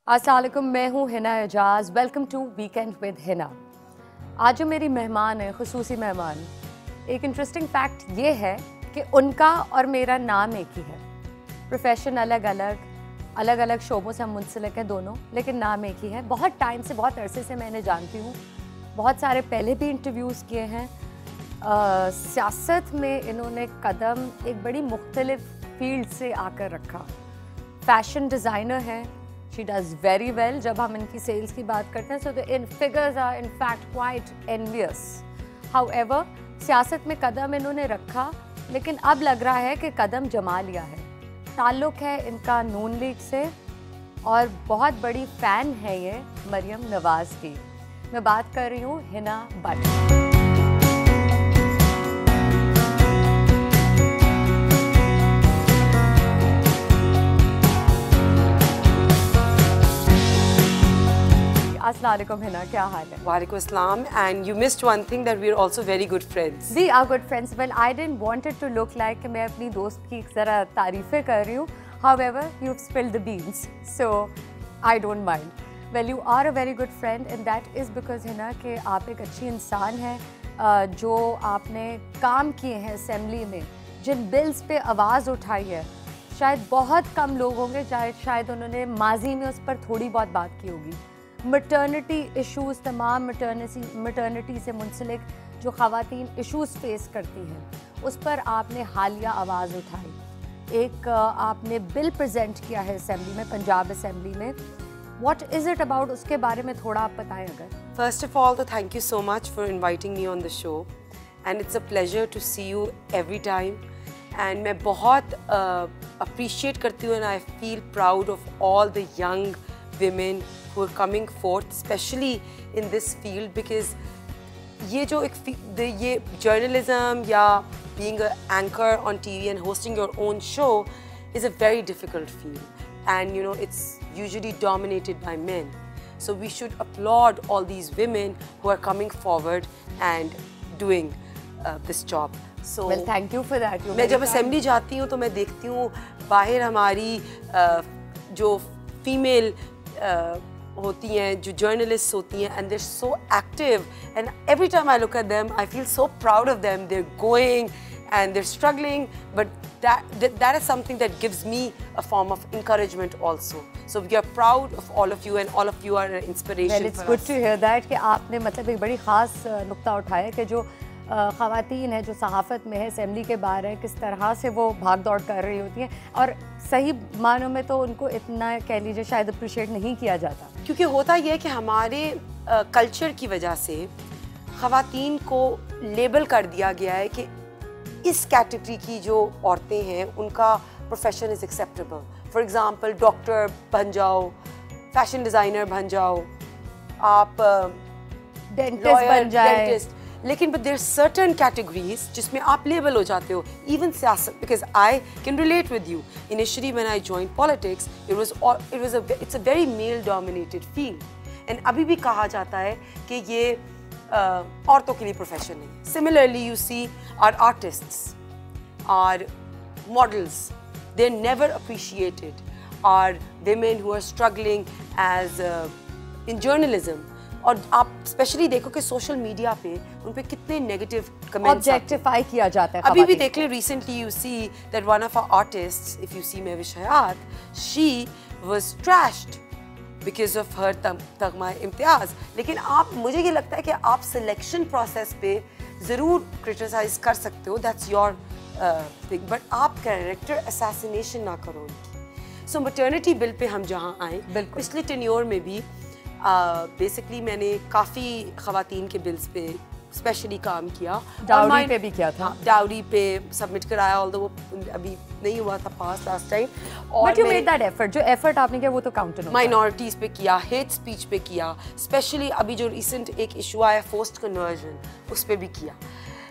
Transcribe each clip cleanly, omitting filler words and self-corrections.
अस्सलाम वालेकुम, मैं हूँ Hina Ejaz. Welcome to weekend with Hina. आज जो मेरी मेहमान है, खुसूसी मेहमान, एक इंटरेस्टिंग फैक्ट ये है कि उनका और मेरा नाम एक ही है। प्रोफेशन अलग अलग शोबों से हम मुंसलिक हैं दोनों, लेकिन नाम एक ही है। बहुत टाइम से, बहुत अरसे से मैं इन्हें जानती हूँ। बहुत सारे पहले भी इंटरव्यूज़ किए हैं। सियासत में इन्होंने कदम एक बड़ी मुख्तलिफ फील्ड से आकर रखा। फैशन डिज़ाइनर है, शी डज़ वेरी वेल। जब हम इनकी सेल्स की बात करते हैं, so the in figures are in fact quite envious. However, सियासत में कदम इन्होंने रखा, लेकिन अब लग रहा है कि कदम जमा लिया है। ताल्लुक़ है इनका नून लीग से और बहुत बड़ी फ़ैन है ये मरियम नवाज़ की। मैं बात कर रही हूँ हिना भट्ट। अस्सलाम वालेकुम हिना, क्या हाल है? Walaikum assalam, and you missed one thing, that we are also very good friends. We are good friends. Well, I didn't want it to look like कि मैं अपनी दोस्त की ज़रा तारीफ़ें कर रही हूँ. However, you've spilled the beans, so I don't mind. Well, you are a very good friend, and that is because Hina कि आप एक अच्छी इंसान हैं जो आपने काम किए हैं असेंबली में, जिन बिल्स पे आवाज़ उठाई है। शायद बहुत कम लोग होंगे शायद उन्होंने माजी में उस पर थोड़ी बहुत बात की होगी। मटर्निटी इश्यूज़, तमाम मटर्निटी से मुंसलिक जो ख़वातीन इश्यूज़ फेस करती हैं, उस पर आपने हालिया आवाज़ उठाई। एक आपने बिल प्रेजेंट किया है असेंबली में, पंजाब असेंबली में। व्हाट इज़ इट अबाउट, उसके बारे में थोड़ा आप बताएं अगर। First of all, तो thank you so much for inviting me on the show, and it's a pleasure to see you every time. And मैं बहुत appreciate करती हूँ, and I feel proud of all the young women who are coming forth, especially in this field, because ये जो ये journalism या being an anchor on TV and hosting your own show is a very difficult field, and you know it's usually dominated by men. So we should applaud all these women who are coming forward and doing this job. So well, thank you for that. मैं जब assembly जाती हूँ तो मैं देखती हूँ बाहर हमारी जो female होती हैं, जो journalists होती हैं, and they're so active, and every time I look at them I feel so proud of them. They're going and they're struggling, but that is something that gives me a form of encouragement also. So we are proud of all of you, and all of you are an inspiration for us. Well, it's good to hear that कि आपने मतलब एक बड़ी ख़ास नुक्ता उठाया कि जो ख़वातीन है, जो सहाफ़त में है, असेंबली के बाहर है, किस तरह से वो भाग दौड़ कर रही होती हैं, और सही मानों में तो उनको इतना कह लीजिए शायद अप्रिशिएट नहीं किया जाता। क्योंकि होता ये है कि हमारे कल्चर की वजह से ख़वातीन को लेबल कर दिया गया है कि इस कैटेगरी की जो औरतें हैं उनका profession is acceptable. For example, doctor बन जाओ, फैशन डिज़ाइनर बन जाओ, आप डेंटिस्ट बन जाए, लेकिन but there are certain categories जिसमें आप लेबल हो जाते हो, even सियासत, because I can relate with you. Initially when I joined politics, it's a very male dominated field, and अभी भी कहा जाता है कि ये औरतों के लिए प्रोफेशन नहीं है. Similarly, you see our artists, our models, they're never appreciated. Our women who are struggling as in journalism, और आप स्पेशली देखो कि सोशल मीडिया पे उन पे कितने नेगेटिव कमेंट्स ऑब्जेक्टिफाई किया जाता है। अभी भी देख ले, recently you see that one of our artists, if you see Mahwish Hayat, she was trashed because of her Tamgha Imtiaz. लेकिन आप, मुझे ये लगता है कि आप सिलेक्शन प्रोसेस पे ज़रूर क्रिटिसाइज कर सकते हो, दैट्स योर थिंग, बट आप कैरेक्टर असैसिनेशन ना करो। सो मैटरनिटी बिल पे हम जहाँ आए, पिछले टेन्योर में भी बेसिकली मैंने काफ़ी ख़वातीन के बिल्स पे स्पेशली काम किया। डाउरी पे भी किया था। डाउरी पे सबमिट कराया, ऑल्दो वो अभी नहीं हुआ था pass last time. But you made that effort, जो एफर्ट आपने किया वो तो काउंट होता है। माइनॉरिटीज़ पे किया, हेट स्पीच पे किया, स्पेशली अभी जो रिसेंट एक इशू आया फोर्स्ड कन्वर्जन, उस पर भी किया।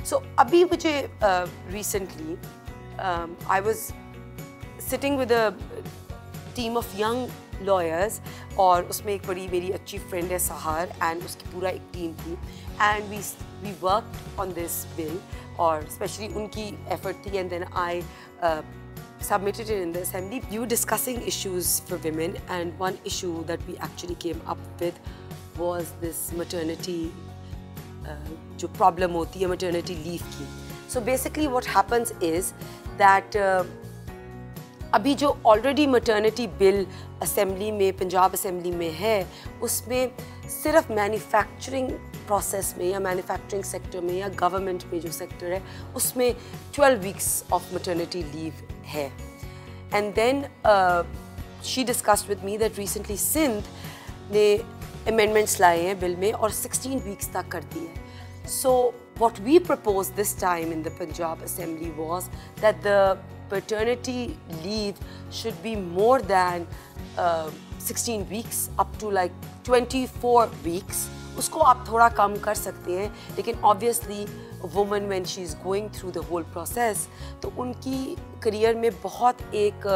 सो अभी मुझे recently I was sitting with a team of young lawyers, और उसमें एक बड़ी मेरी अच्छी फ्रेंड है सहार, एंड उसकी पूरा एक टीम थी, and we worked on this bill, और स्पेशली उनकी एफर्ट थी, and then I submitted it in the assembly. We were discussing issues for women, and one issue that we actually came up with was this maternity जो problem होती है maternity leave की. So basically what happens is that अभी जो already maternity bill assembly में, Punjab assembly में है, उसमें सिर्फ मैन्युफैक्चरिंग प्रोसेस में या मैन्युफैक्चरिंग सेक्टर में या गवर्नमेंट में जो सेक्टर है उसमें 12 weeks ऑफ maternity leave है. And then she discussed with me that recently Sindh ने अमेंडमेंट्स लाए हैं बिल में और 16 weeks तक कर दी है. सो what we proposed this time in the Punjab Assembly was that the paternity leave should be more than 16 weeks, up to like 24 weeks. उसको आप थोड़ा कम कर सकते हैं, लेकिन obviously woman when she is going through the whole process तो उनकी career में बहुत एक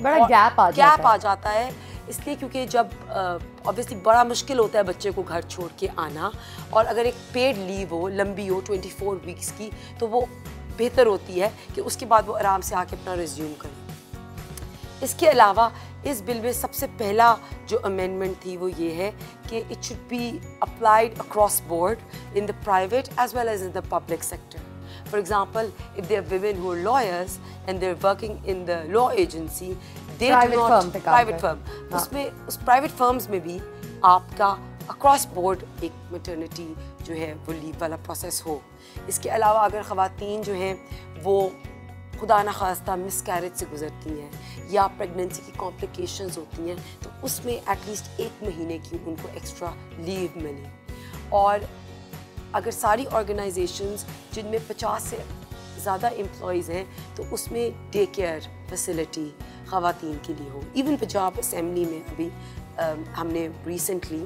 बड़ा गैप आ जाता है. इसलिए क्योंकि जब ऑब्वियसली बड़ा मुश्किल होता है बच्चे को घर छोड़ के आना, और अगर एक पेड लीव हो, लंबी हो 24 weeks की, तो वो बेहतर होती है कि उसके बाद वो आराम से आके अपना रिज्यूम करें. इसके अलावा इस बिल में सबसे पहला जो अमेंडमेंट थी वो ये है कि it should be applied across board in the private as well as in the public sector. For example, if there are women who are lawyers and they're working in the law agency, they do not private firm. उसमें उस private firms में भी आपका across board एक maternity जो है वो leave वाला process हो. इसके अलावा अगर ख़वातीन जो हैं वो खुदा न खास्ता मिसकैरेज से गुजरती हैं या प्रेगनेंसी की कॉम्प्लिकेशंस होती हैं, तो उसमें एटलीस्ट 1 महीने की उनको एक्स्ट्रा लीव मिले. और अगर सारी ऑर्गेनाइजेशंस जिनमें 50 से ज़्यादा एम्प्लॉयज़ हैं तो उसमें डे केयर फैसिलिटी ख़वातीन के लिए हो. इवन पंजाब असेंबली में अभी हमने रिसेंटली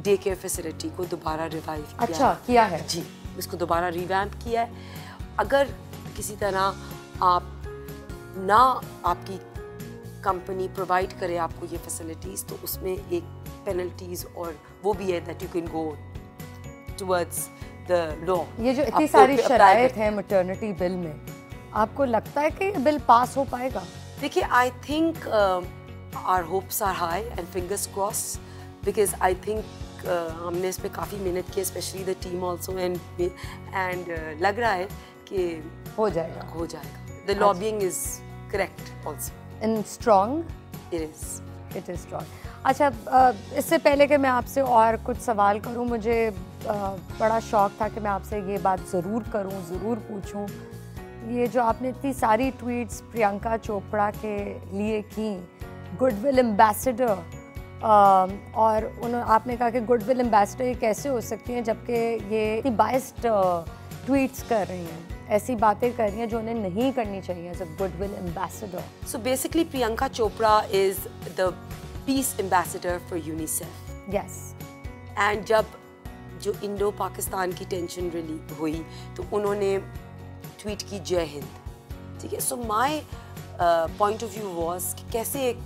डे केयर फैसिलिटी को दोबारा रिवाइव किया. अच्छा किया है जी, इसको दोबारा रिवैम्प किया है. अगर किसी तरह आप ना आपकी कंपनी प्रोवाइड करे आपको ये फैसिलिटीज़, तो उसमें एक पेनल्टीज़ और वो भी है that you can go towards the law. ये जो इतनी सारी शराइत है मैटरनिटी बिल में, आपको लगता है कि बिल पास हो पाएगा? देखिए, I think our hopes are high and fingers cross, because I think हमने इस पर काफ़ी मेहनत की, specially the team also, and लग रहा है कि हो जाएगा. The lobbying is correct also. And strong? It is. It is strong. अच्छा, इससे पहले कि मैं आपसे और कुछ सवाल करूं, मुझे बड़ा शौक़ था कि मैं आपसे ये बात ज़रूर करूं, ज़रूर पूछूं. ये जो आपने इतनी सारी ट्वीट्स प्रियंका चोपड़ा के लिए की, गुडविल एम्बेसडर, और आपने कहा कि गुडविल एम्बेसडर ये कैसे हो सकती हैं जबकि ये इतनी बायस्ड ट्वीट्स कर रही हैं, ऐसी बातें कर रही हैं जो उन्हें नहीं करनी चाहिए as a goodwill ambassador. So basically Priyanka Chopra is the peace ambassador for UNICEF. Yes. And जब जो इंडो पाकिस्तान की टेंशन रिलीव हुई तो उन्होंने ट्वीट की जय हिंद. ठीक है. So my point of view was कि कैसे एक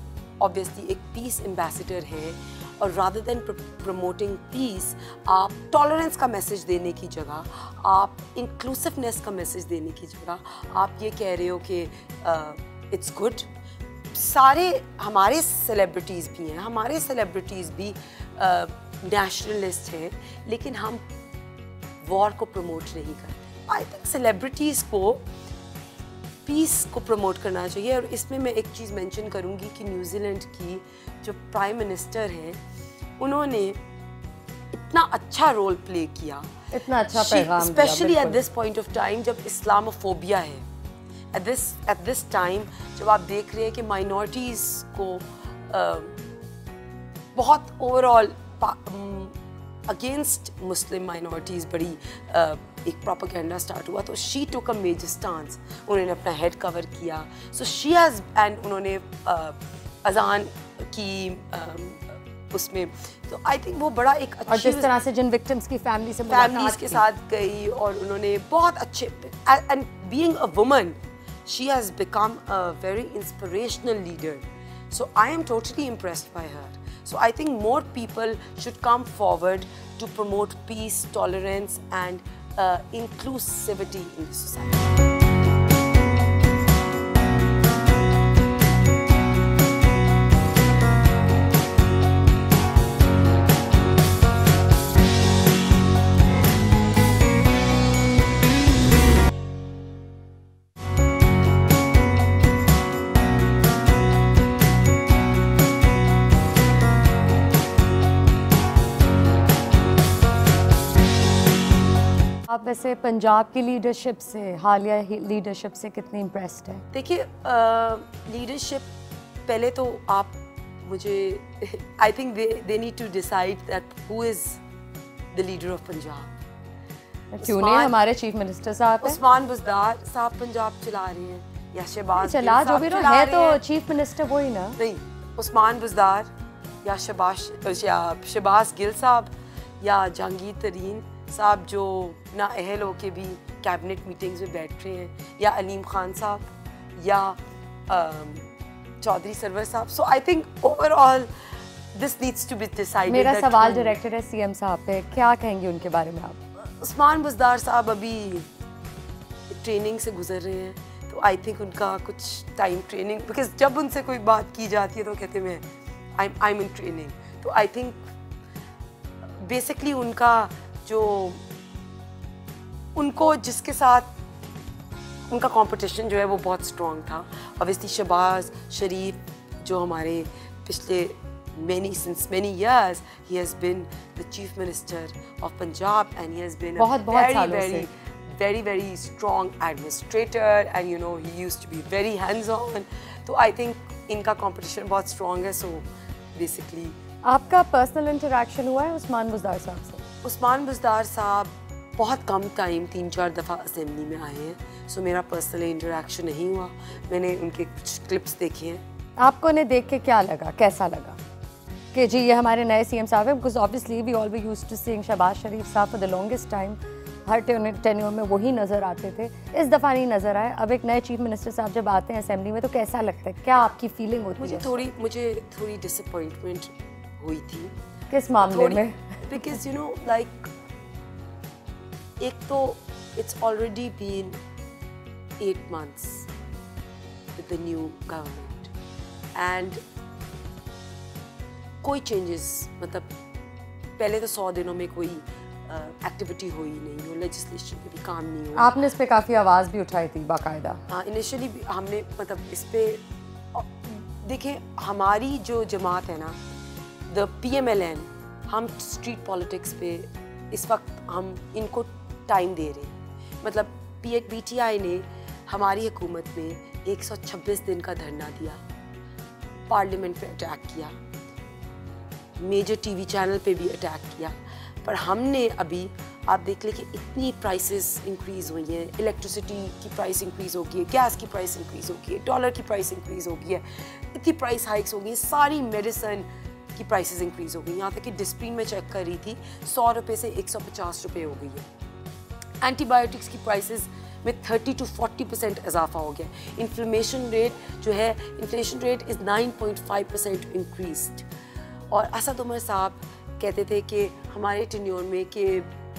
ऑब्वियसली एक पीस एम्बेसडर है, और रादर देन प्रमोटिंग पीस आप टॉलरेंस का मैसेज देने की जगह, आप इंक्लूसिवनेस का मैसेज देने की जगह आप ये कह रहे हो कि इट्स गुड. सारे हमारे सेलिब्रिटीज़ भी हैं, हमारे सेलिब्रिटीज़ भी नेशनलिस्ट हैं, लेकिन हम वॉर को प्रमोट नहीं करते. आई थिंक सेलिब्रिटीज़ को पीस को प्रमोट करना चाहिए. और इसमें मैं एक चीज़ मेंशन करूँगी कि न्यूजीलैंड की जो प्राइम मिनिस्टर हैं, उन्होंने इतना अच्छा रोल प्ले किया, इतना अच्छा पैगाम दिया, specially at this point of time जब इस्लामोफोबिया है. एट दिस टाइम जब आप देख रहे हैं कि माइनॉरिटीज़ को बहुत ओवरऑल अगेंस्ट मुस्लिम माइनॉरिटीज़ बड़ी एक प्रोपेगेंडा स्टार्ट हुआ, तो she took a major stance. उन्होंने अपना हेड कवर किया. सो शी हैज़, एंड उन्होंने अजान की उसमें, तो आई थिंक वो बड़ा एक अच्छा, और जिस तरह से जिन विक्टिम्स की फैमिलीज़ के साथ गई, और उन्होंने बहुत अच्छे, and being a woman she has become a very inspirational leader. So I am totally impressed by her. So I think more people should come forward to promote peace, tolerance and inclusivity in the society. वैसे पंजाब की leadership से, हालिया leadership से कितनी impressed है? देखिए leadership पहले तो आप मुझे I think they need to decide that who is the leader of Punjab. क्यों नहीं, हमारे चीफ मिनिस्टर साहब हैं। उस्मान बुज़दार साहब पंजाब चला रहे हैं या शहबाज चला जो भी रहा है, तो चीफ मिनिस्टर वही ना। नहीं, उस्मान बुज़दार या शहबाज गिल साहब या जहांगीर तरीन साहब जो ना अहल हो के भी कैबिनेट मीटिंग्स में बैठ रहे हैं, या अलीम खान साहब या चौधरी सरवर साहब। So I think overall this needs to be decided. मेरा सवाल डायरेक्टेड है सीएम साहब पे, क्या कहेंगे उनके बारे में आप? उस्मान बुज़दार साहब अभी ट्रेनिंग से गुजर रहे हैं, तो आई थिंक उनका कुछ टाइम ट्रेनिंग, बिकॉज जब उनसे कोई बात की जाती है तो कहते हैं आई एम इन ट्रेनिंग। तो आई थिंक बेसिकली उनका जो उनको जिसके साथ उनका कंपटीशन जो है वो बहुत स्ट्रॉन्ग था। ऑब्वियसली शहबाज शरीफ जो हमारे पिछले since many years he has been the chief minister of Punjab, and he has been a very strong administrator, and you know he used to be very hands on. So I think इनका competition बहुत strong है। So basically आपका personal interaction हुआ है उस्मान बुज़दार साहब से? उस्मान बुज़दार साहब बहुत कम टाइम 3-4 दफ़ा असेंबली में आए हैं, सो मेरा पर्सनल इंटरेक्शन नहीं हुआ। मैंने उनके कुछ क्लिप्स देखे हैं। आपको उन्हें देख के क्या लगा, कैसा लगा कि जी ये हमारे नए सीएम साहब हैं? Because obviously we all we used to seeing Shahbaz Sharif साहब फॉर द लॉन्गेस्ट टाइम, हर टेन्योर में वही नज़र आते थे, इस दफ़ा नहीं नज़र आए। अब एक नए चीफ मिनिस्टर साहब जब आते हैं असेंबली में तो कैसा लगता है, क्या आपकी फीलिंग होती है? मुझे थोड़ी डिसअपॉइंटमेंट हुई थी। किस मामले में? बिकॉज यू नो लाइक एक तो it's already been 8 months with the new government and कोई चेंजेस, मतलब पहले तो 100 दिनों में कोई एक्टिविटी हुई नहीं, लेजिस्लेशन पे भी काम नहीं हुआ। आपने इस पे काफ़ी आवाज़ भी उठाई थी बाकायदा। हाँ, इनिशियली हमने मतलब इस पे देखें, हमारी जो जमात है ना द PMLN, हम स्ट्रीट पॉलिटिक्स पे इस वक्त हम इनको टाइम दे रहे हैं। मतलब PTI ने हमारी हुकूमत में 126 दिन का धरना दिया, पार्लियामेंट पे अटैक किया, मेजर टीवी चैनल पे भी अटैक किया, पर हमने अभी आप देख लें कि इतनी प्राइसेस इंक्रीज़ हुई हैं, इलेक्ट्रिसिटी की प्राइस इंक्रीज़ हो गई है, गैस की प्राइस इंक्रीज़ हो गई है, डॉलर की प्राइस इंक्रीज़ हो गई है, इतनी प्राइस हाइक्स हो गई हैं, सारी मेडिसिन की प्राइसेस इंक्रीज़ हो गई। यहाँ तक कि डिस्प्रिन में चेक कर रही थी 100 रुपये से 150 रुपये हो गई है। एंटीबायोटिक्स की प्राइसेस में 30 to 40% इजाफा हो गया। इन्फ्लेशन रेट जो है, इन्फ्लेशन रेट इज़ 9.5% इंक्रीज्ड। और असद उमर साहब कहते थे कि हमारे टेन्योर में कि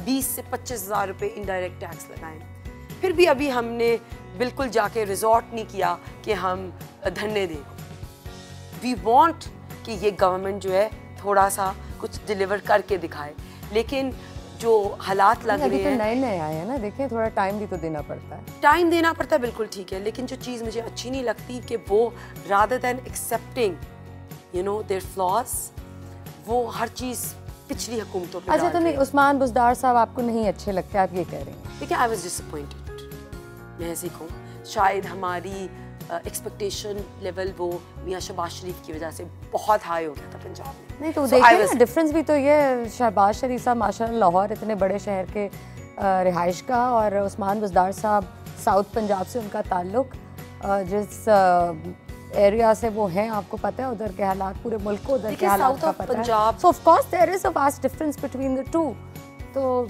20 से 25 हज़ार रुपये इनडायरेक्ट टैक्स लगाएं। फिर भी अभी हमने बिल्कुल जाके रिजॉर्ट नहीं किया कि हम धरने दें। वी वांट कि ये गवर्नमेंट जो है थोड़ा सा कुछ डिलीवर करके दिखाए, लेकिन जो हालात लग रहे हैं, नए आए हैं ना, देखिए थोड़ा टाइम भी तो देना पड़ता है। टाइम देना पड़ता है, बिल्कुल ठीक है, लेकिन जो चीज़ मुझे अच्छी नहीं लगती कि वो rather than accepting you know their flaws, वो हर चीज़ पिछली हुकूमतों पे। अच्छा, तो नहीं, उस्मान बुज़दार साहब आपको नहीं अच्छे लगते, आप ये कह रहे हैं? देखिए, आई वाज डिसअपॉइंटेड, मैं ऐसे कहूँ, शायद हमारी एक्सपेक्टेशन लेवल वो मियाँ शहबाज शरीफ की वजह से बहुत हाई हो गया था पंजाब में। नहीं तो देखिए ना, डिफरेंस भी तो ये, शहबाज शरीफ साहब माशाल्लाह लाहौर इतने बड़े शहर के रिहाइश का, और उस्मान बुज़दार साहब साउथ पंजाब से उनका ताल्लुक, जिस एरिया से वो हैं आपको पता है, उधर के हालात, पूरे मुल्क को उधर के हालात का पता है। So of course there is a vast difference between the two, तो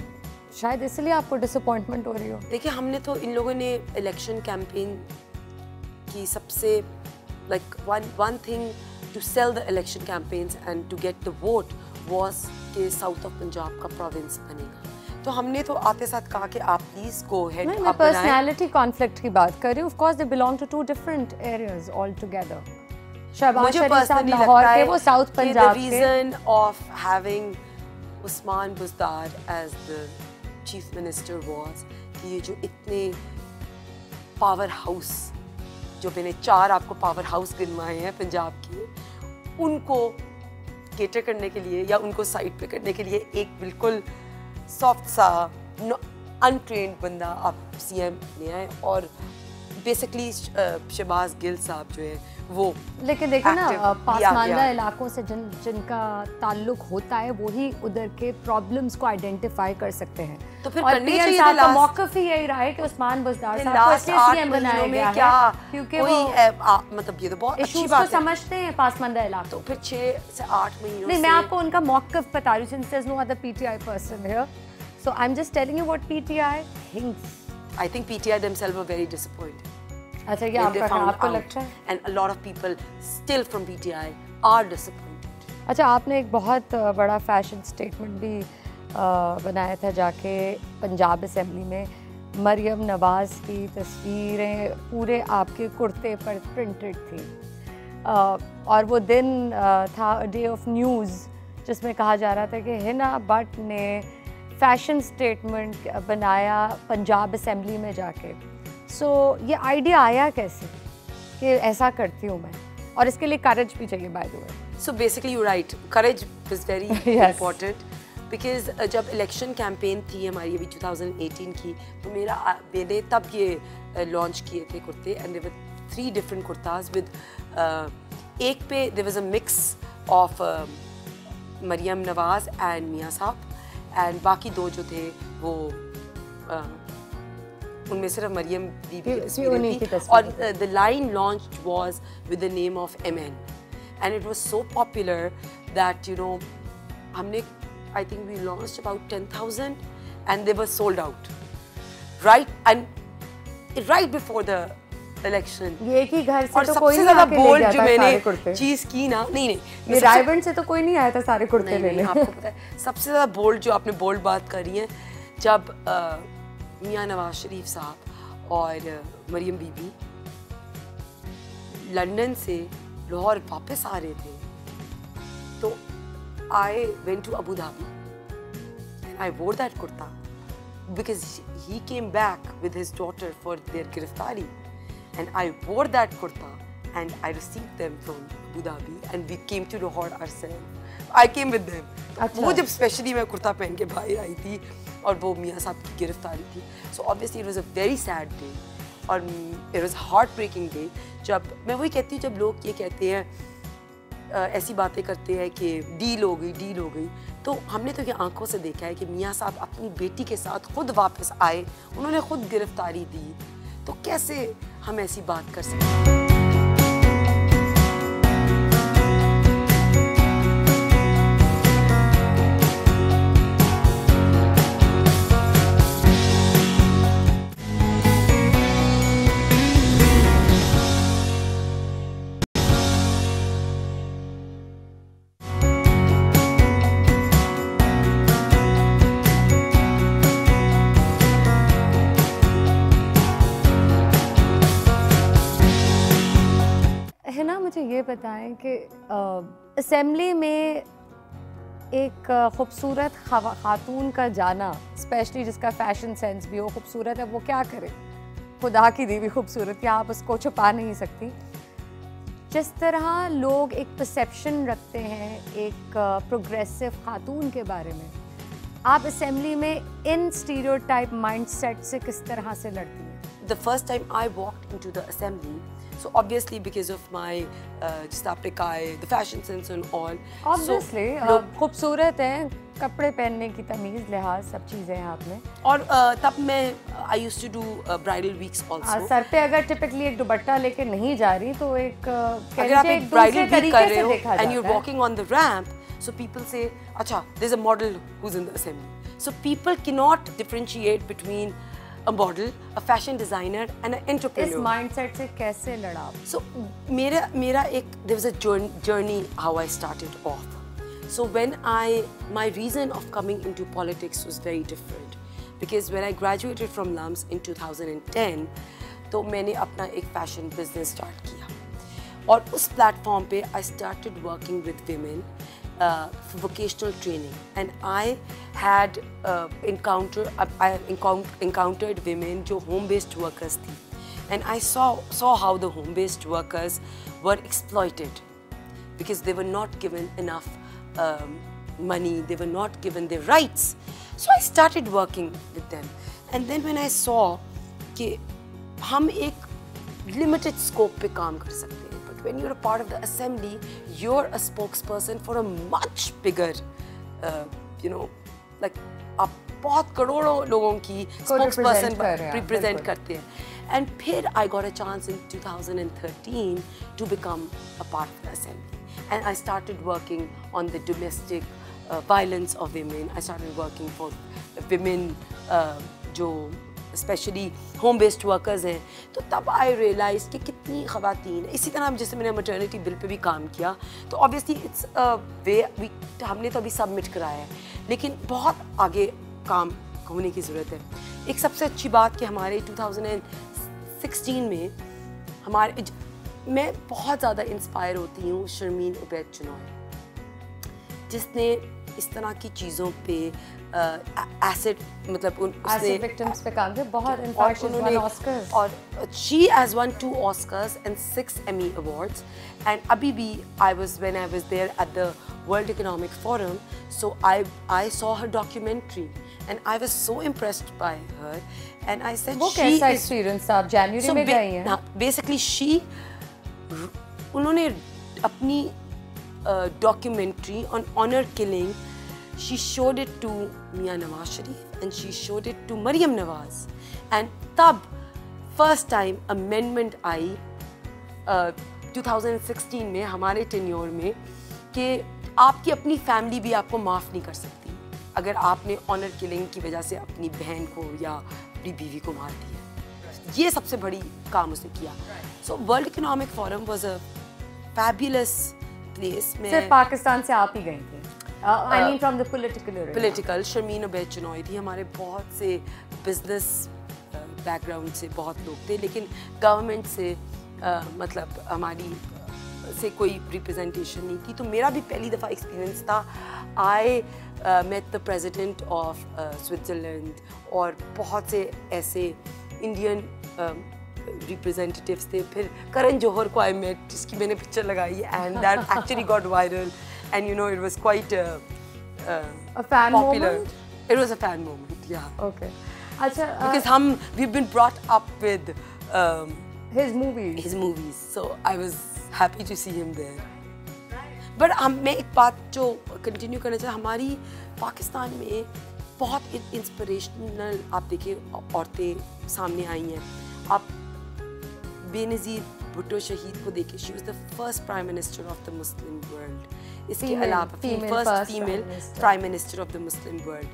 शायद इसलिए आपको डिसअपॉइंटमेंट हो रही हो। देखिए, हमने तो इन लोगों ने इलेक्शन कैंपेन की सबसे like one thing to sell the election campaigns and to get the vote was कि साउथ ऑफ पंजाब का प्रोविंस बनेगा। तो हमने तो आते साथ कहा कि आप प्लीज गो हेड। मैं पर्सनालिटी कॉन्फ्लिक्ट की बात कर रही हूँ। Of course they belong to two different areas altogether. Shahbaz Sharif साहब लाहौर के, वो साउथ पंजाब के। The reason of having Usman Buzdar as the chief minister was कि ये जो इतने पावर हाउस, जो मैंने 4 आपको पावर हाउस गिनवाए हैं पंजाब के, उनको केटर करने के लिए या उनको साइड पे करने के लिए एक बिल्कुल सॉफ्ट सा अनट्रेंड बंदा आप सीएम ले आए और बेसिकली शहबाज गिल साहब जो है वो, लेकिन देखिए ना पासमानदा इलाकों से जिनका ताल्लुक होता है वही उधर के प्रॉब्लम्स को आइडेंटिफाई कर सकते हैं। तो फिर और करनी चाहिए का मौक़िफ़ ही यही रहा है कि उस्मान बुज़दार साहब को इसलिए सीएम बनाया गया है क्योंकि वो मतलब ये तो बहुत अच्छी इश्यूज बात को समझते हैं पासमानदा इलाकों। तो फिर 6 से 8 महीनों नहीं, मैं आपको उनका मौक़िफ़ बता रही हूँ, since there is no other PTI person here, so I am just telling you what PTI thinks. I think PTI themselves were very disappointed. अच्छा, ये आपको लगता है? And a lot of people still from PTI are disappointed. अच्छा, आपने एक बहुत बड़ा फैशन स्टेटमेंट भी बनाया था जाके पंजाब असेंबली में। मरियम नवाज़ की तस्वीरें पूरे आपके कुर्ते पर प्रिंटेड थी और वो दिन था डे ऑफ न्यूज़ जिसमें कहा जा रहा था कि हिना भट्ट ने फैशन स्टेटमेंट बनाया पंजाब असेंबली में जाके। सो ये आइडिया आया कैसे कि ऐसा करती हूँ मैं, और इसके लिए करेज भी चाहिए by the way. So basically you right, courage is very important because जब इलेक्शन कैंपेन थी हमारी अभी 2018 की, तो मैंने तब ये लॉन्च किए थे कुर्ते, and there were 3 different kurtas with एक पे there was a mix of Maryam Nawaz and Mian साहब, एंड बाकी 2 जो थे वो उनमें सिर्फ मरियम बीबी की तस्वीरें थी, और the line launched was with the name of MN, and it was so popular that you know हमने I think we launched about 10,000 and they were sold out right before the election. ये एक ही घर से तो कोई नहीं आके ले गया था सारे कुर्ते। चीज की ना, नहीं रायबंड से तो कोई नहीं आया था सारे कुर्ते लेने। आपको पता है सबसे ज्यादा बोल्ड जो आपने बोल्ड बात करी है, जब मियां नवाज शरीफ साहब और मरियम बीबी लंदन से लाहौर वापस आ रहे थे, तो I went to Abu Dhabi and I wore that kurta because he came back with his daughter for their गिरफ्तारी, and I wore that kurta and I received them from Abu Dhabi and we came to Lahore ourselves. I came with them. वो जब specially मैं कुर्ता पहन के बाहर आई थी और वो मियां साहब की गिरफ्तारी थी, so obviously it was a very sad day और it was heart breaking day. जब मैं वही कहती हूँ, जब लोग ये कहते हैं ऐसी बातें करते हैं कि डील हो गई, तो हमने तो ये आंखों से देखा है कि मियां साहब अपनी बेटी के साथ खुद वापस आए, उन्होंने खुद गिरफ्तारी दी, तो कैसे हम ऐसी बात कर सकते हैं। मुझे ये बताएं कि असेंबली में एक खूबसूरत खातून का जाना, स्पेशली जिसका फैशन सेंस भी हो, खूबसूरत है, वो क्या करे, खुदा की दी हुई खूबसूरत, या आप उसको छुपा नहीं सकती। जिस तरह लोग एक परसेप्शन रखते हैं एक प्रोग्रेसिव खातून के बारे में, आप असेंबली में इन स्टीरियोटाइप माइंडसेट से किस तरह से लड़ती हैं? The first time I walked into the assembly, so obviously because of my just आपने कहा है the fashion sense and all. Obviously, खूबसूरत हैं, कपड़े पहनने की तमीज़, लिहाज, सब चीज़ें हैं आप में। और तब मैं I used to do bridal weeks also. Sir पे अगर टिपिकली एक दुपट्टा लेके नहीं जा रही तो एक अगर आप एक bridal week कर रहे हो and you're walking on the ramp, so people say, अच्छा, there's a model who's in the assembly. So people cannot differentiate between a model, a fashion designer and an entrepreneur. इस mindset से कैसे लड़ा? So मेरा एक there was a journey how I started off. So when my reason of coming into politics was very different, because when I graduated from LUMS in 2010, तो मैंने अपना एक fashion business start किया, और उस platform पे I started working with women for vocational training, and I had encountered women जो home based workers थी, and I saw how the home based workers were exploited because they were not given enough money, they were not given their rights. So I started working with them, and then when I saw कि हम एक limited scope पे काम कर सकते हैं, but when you are a part of the assembly you are a spokesperson for a much bigger you know like आप बहुत करोड़ों लोगों की स्पोक्सपर्सन रिप्रेजेंट करते हैं. एंड फिर I got a chance in 2013 to become a part of the assembly and I started working on the domestic violence of women. I started working for women जो specially home based workers हैं. तो तब आई realise कि कितनी ख़वातीन, इसी तरह जैसे मैंने मटर्निटी बिल पे भी काम किया, तो ऑब्वियसली इट्स वे हमने तो अभी सबमिट कराया है, लेकिन बहुत आगे काम होने की ज़रूरत है. एक सबसे अच्छी बात कि हमारे 2016 में मैं बहुत ज़्यादा इंस्पायर होती हूँ शर्मीन उबैद चिनॉय, जिसने इस तरह की चीज़ों पे एसिड मतलब उसने विक्टिम्स पे काम किया बहुत. इनफैक्ट उन्होंने ऑस्कर्स, और she has won 2 Oscars and 6 Emmy Awards. And अभी भी when I was there at the World Economic Forum, so I saw her documentary and I was so impressed by her and I said वो कैसा experience था? आप जनवरी में गई हैं? Basically उन्होंने अपनी documentary on honor killing, she showed it to Mia Nawaz Sharif and she showed it to Maryam Nawaz. And तब first time amendment आई 2016 में हमारे टेन्योर में कि आपकी अपनी फैमिली भी आपको माफ़ नहीं कर सकती अगर आपने ऑनर किलिंग की वजह से अपनी बहन को या अपनी बीवी को मार दिया. ये सबसे बड़ी काम उसने किया. So world economic forum was a fabulous place. सिर्फ पाकिस्तान से आप ही गई थी? I mean from the political. Sharmin Ubaid Chinoy थी. हमारे बहुत से बिजनेस बैकग्राउंड से बहुत लोग थे, लेकिन गवर्नमेंट से मतलब हमारी से कोई रिप्रेजेंटेशन नहीं थी. तो मेरा भी पहली दफ़ा एक्सपीरियंस था. I met the president of Switzerland और बहुत से ऐसे इंडियन रिप्रेजेंटेटिव्स थे. फिर करण जौहर को आई मेट, जिसकी मैंने पिक्चर लगाई and that actually got viral and you know it was quite a fan popular moment? It was a fan moment, yeah. Okay. Acha, because we've been brought up with his movies, so I was happy to see him there. But मैं एक बात जो continue करना चाहता, हमारी पाकिस्तान में बहुत inspirational आप देखिए औरतें सामने आई हैं. आप बेनज़ीर भुट्टो शहीद को देखिए, she was the first prime minister of the Muslim world. इसके अलावा first female prime minister of the Muslim world.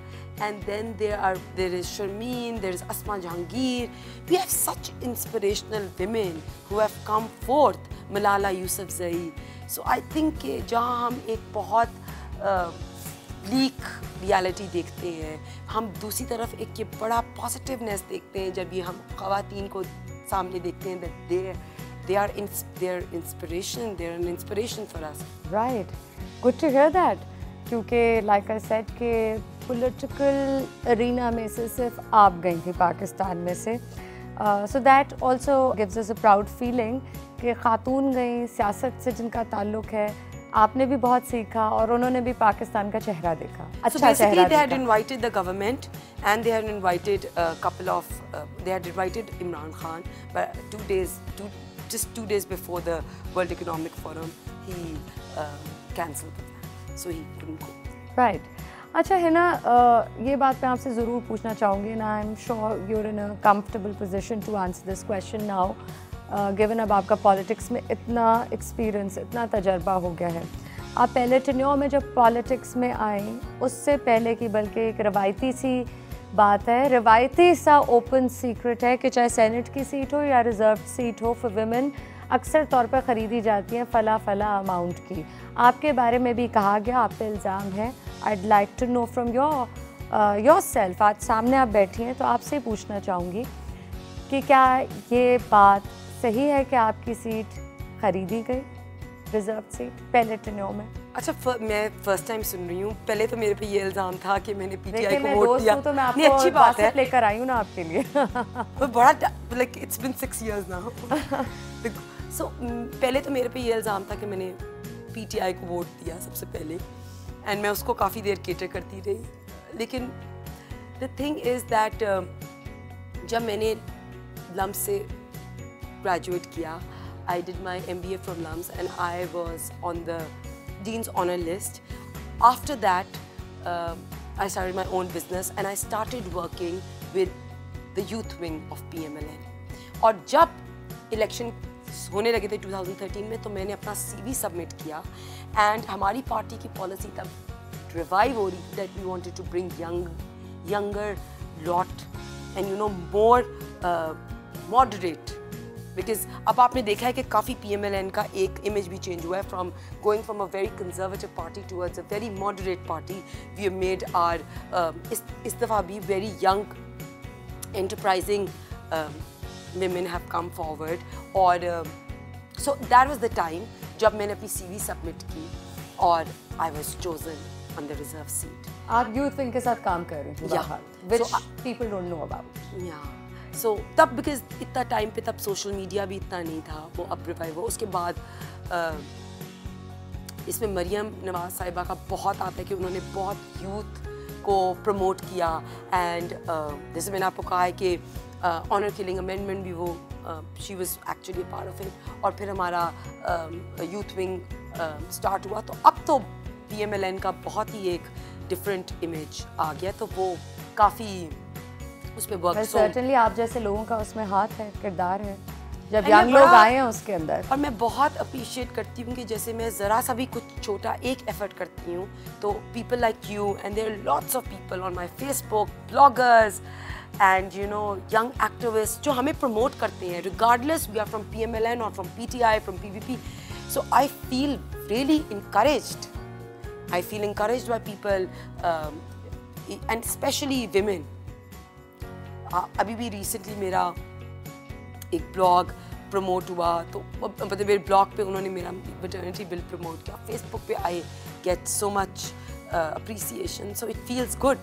And then there is Sharmeen, there is Asma Jahangir. We have such inspirational women who have come forth. Malala Yousafzai. So I think कि जहाँ हम एक बहुत bleak reality देखते हैं, हम दूसरी तरफ एक ये बड़ा positiveness देखते हैं जब ये हम ख़वातीन को सामने देखते हैं that they are inspiration. They are an inspiration for us. Right. Good to hear that. क्योंकि like I said कि political arena में से सिर्फ आप गई थी पाकिस्तान में से. So that also gives us a proud feeling कि खातून गई सियासत से जिनका ताल्लुक है. आपने भी बहुत सीखा और उन्होंने भी पाकिस्तान का चेहरा देखा. अच्छा चेहरा देखा. So basically they had invited the government and they had invited a couple of they had invited Imran Khan, but 2 days before the World Economic Forum he cancelled the plan, so he couldn't go. Right. अच्छा है ना, ये बात मैं आपसे ज़रूर पूछना चाहूँगी ना. I am sure you are in a comfortable position to answer this question now, given अब आपका पॉलिटिक्स में इतना एक्सपीरियंस, इतना तजर्बा हो गया है. आप पहले टेन्योर में जब पॉलिटिक्स में आई, उससे पहले की बल्कि एक रवायती सी बात है, रवायती सा ओपन सीक्रेट है कि चाहे सेनेट की सीट हो या रिजर्व सीट हो फॉर वुमेन, अक्सर तौर पर ख़रीदी जाती हैं फला अमाउंट की. आपके बारे में भी कहा गया, आप पे इल्ज़ाम है. I'd like to know from yourself. आज सामने आप बैठी हैं तो आपसे पूछना चाहूँगी कि क्या ये बात सही है कि आपकी सीट खरीदी गई, रिजर्व सीट, पहले टेन्योर में? अच्छा, मैं फर्स्ट टाइम सुन रही हूँ. पहले तो मेरे पे ये इल्ज़ाम था कि मैंने पीटीआई को वोट दिया. तो मैं आपको अच्छी बात है, लेकर आई हूँ ना आपके लिए. बड़ा like it's been 6 years now. So पहले तो मेरे पे ये इल्ज़ाम था कि मैंने पीटीआई को वोट दिया सबसे पहले, एंड मैं उसको काफ़ी देर केटर करती रही. लेकिन द थिंग इज़ दैट जब मैंने लम्स से ग्रेजुएट किया, I did my MBA from LUMS and I was on the Dean's Honor list. After that, I started my own business and I started working with the youth wing of PMLN. और जब election होने लगे थे 2013 में, तो मैंने अपना CV submit किया and हमारी पार्टी की पॉलिसी तब रिवाइव हो रही थी that we wanted to bring younger lot and more moderate. Because अब आपने देखा है कि काफ़ी PMLN का एक इमेज भी चेंज हुआ है from going from a very conservative party towards a very moderate party. We have made our इस दफ़ा भी very young enterprising women have come forward. और so that was the time जब मैंने अपनी CV सबमिट की और I was chosen on the reserve seat. आप यूथ विंग के साथ काम कर रही थी बाहर, which people don't know about. Yeah. So तब बिकॉज इतना टाइम पे तब सोशल मीडिया भी इतना नहीं था, वो अब रिवाइव हुआ. उसके बाद इसमें मरियम नवाज साहिबा का बहुत आता है कि उन्होंने बहुत यूथ को प्रमोट किया. एंड जैसे मैंने आपको कहा है कि ऑनर किलिंग अमेंडमेंट भी वो she was actually part of it. और फिर हमारा यूथ विंग स्टार्ट हुआ. तो अब तो PMLN का बहुत ही एक डिफरेंट इमेज आ गया. तो वो काफ़ी उसमें वर्क. सर्टेनली आप जैसे लोगों का उसमें हाथ है, किरदार है, जब यंग लोग आए हैं उसके अंदर. और मैं बहुत अप्रिशिएट करती हूँ कि जैसे मैं ज़रा सा भी कुछ छोटा एक एफर्ट करती हूँ तो people like you and there are lots of people on my Facebook, bloggers and you know young activist जो हमें प्रमोट करते हैं regardless we are from PMLN और from PTI, from PVP. So I feel really encouraged. I feel encouraged by people and especially women. अभी भी recently मेरा एक blog promote हुआ, तो मतलब मेरे ब्लॉग पे उन्होंने मेरा मैटरनिटी बिल प्रमोट किया. फेसबुक पे I get so much appreciation. So it feels good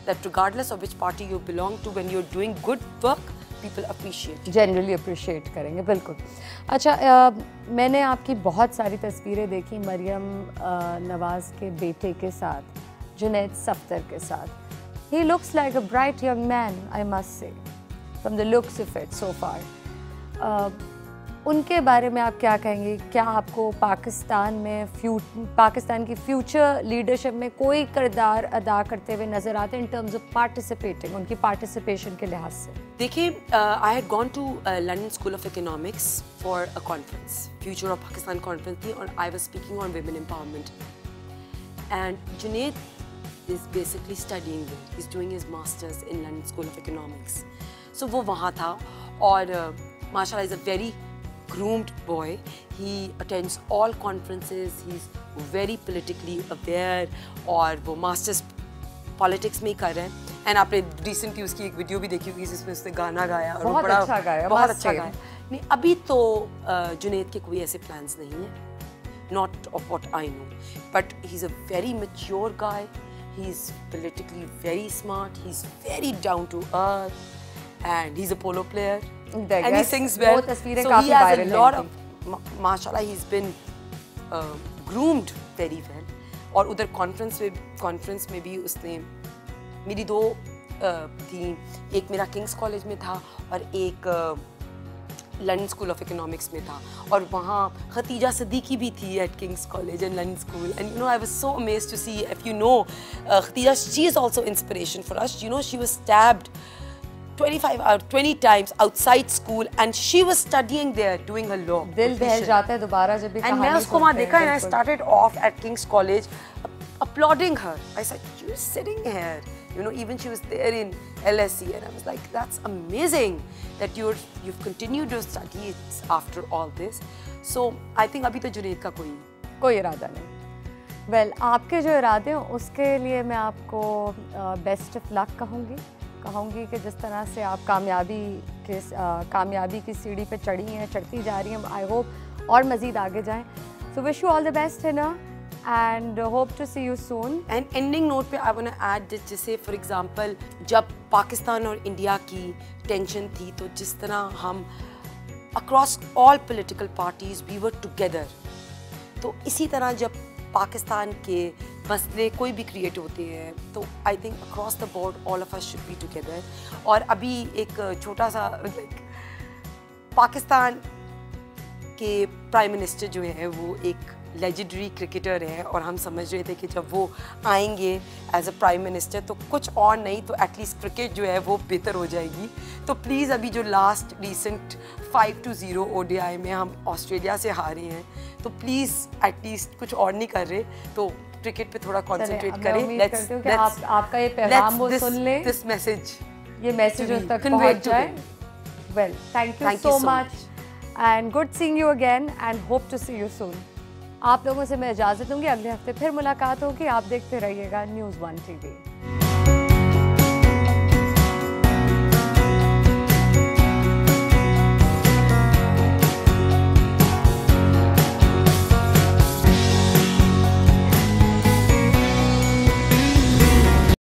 that regardless of which party you belong to, when you are doing good work people appreciate, generally appreciate करेंगे. बिल्कुल. अच्छा, मैंने आपकी बहुत सारी तस्वीरें देखी मरियम नवाज़ के बेटे के साथ, जुनैद सफ्तर के साथ. He looks like a bright young man, I must say, from the looks of it so far. उनके बारे में आप क्या कहेंगे? क्या आपको पाकिस्तान में पाकिस्तान की फ्यूचर लीडरशिप में कोई किरदार अदा करते हुए नजर आते हैं इन टर्म्स ऑफ पार्टिसिपेटिंग, उनकी पार्टिसिपेशन के लिहाज से? देखिए, I had gone to London School of Economics for a conference, future of Pakistan conference थी, और I was speaking on women empowerment. And Junaid is basically studying there. He's doing his masters in London School of Economics. So वो वहाँ था और माशाल्लाह is a very groomed boy. He attends all conferences. He's very politically aware और वो masters politics में ही कर रहे हैं. And आपने recently उसकी एक वीडियो भी देखी होगी जिसमें उसने गाना गाया और बहुत अच्छा गाया, बहुत अच्छा गाया. नहीं, अभी तो जुनैद के कोई ऐसे plans नहीं हैं. Not of what I know, but he's a very mature guy. He's politically very smart. He's very down to earth, and he's a polo player. And he sings well. So he has a lot of, mashallah, he's been groomed very well. और उधर conference में भी उसने मेरी दो थी, एक मेरा किंग्स कॉलेज में था और एक लंदन स्कूल ऑफ इकोनॉमिक्स में था. और वहाँ खतीजा सदीकी भी थी at King's College and London School. And you know I was so amazed to see, if you know Khadija, she is also inspiration for us. You know she was stabbed 20 times outside school and she was studying there doing her law. दिल दहल जाता है दोबारा जब भी. And मैं उसको वहाँ देखा and I started off at King's College applauding her. I said, you're sitting here. You know, even she was there in LSE and I was like, that's amazing that you've continued your studies after all this. So I think अभी तो जुनैद का कोई इरादा नहीं. Well, आपके जो इरादे हैं उसके लिए मैं आपको बेस्ट ऑफ लक कहूँगी कि जिस तरह से आप कामयाबी की सीढ़ी पे चढ़ती जा रही हैं. आई होप और मज़ीद आगे जाएं. So wish you all the best है ना, and hope to see you soon. And ending note पे I want to add that जैसे for example जब पाकिस्तान और इंडिया की टेंशन थी तो जिस तरह हम across all political parties we were together, तो इसी तरह जब पाकिस्तान के मसले कोई भी क्रिएट होते हैं, तो I think across the board all of us should be together. और अभी एक छोटा सा पाकिस्तान के प्राइम मिनिस्टर जो है वो एक लेजेंडरी क्रिकेटर है, और हम समझ रहे थे कि जब वो आएंगे एज अ प्राइम मिनिस्टर तो कुछ और नहीं तो एटलीस्ट क्रिकेट जो है वो बेहतर हो जाएगी। तो प्लीज़ अभी जो लास्ट रिसेंट 5-0 ODI में हम ऑस्ट्रेलिया से हारे हैं, तो प्लीज़ एटलीस्ट कुछ और नहीं कर रहे तो क्रिकेट पे थोड़ा कॉन्सेंट्रेट करें। आपका ये पैगाम वो सुन ले, दिस मैसेज, ये मैसेज उन तक पहुंच जाए। Well, thank you so much and good seeing you again and hope to see you soon. आप लोगों से मैं इजाज़त दूंगी, अगले हफ्ते फिर मुलाकात होगी। आप देखते रहिएगा News 1 TV।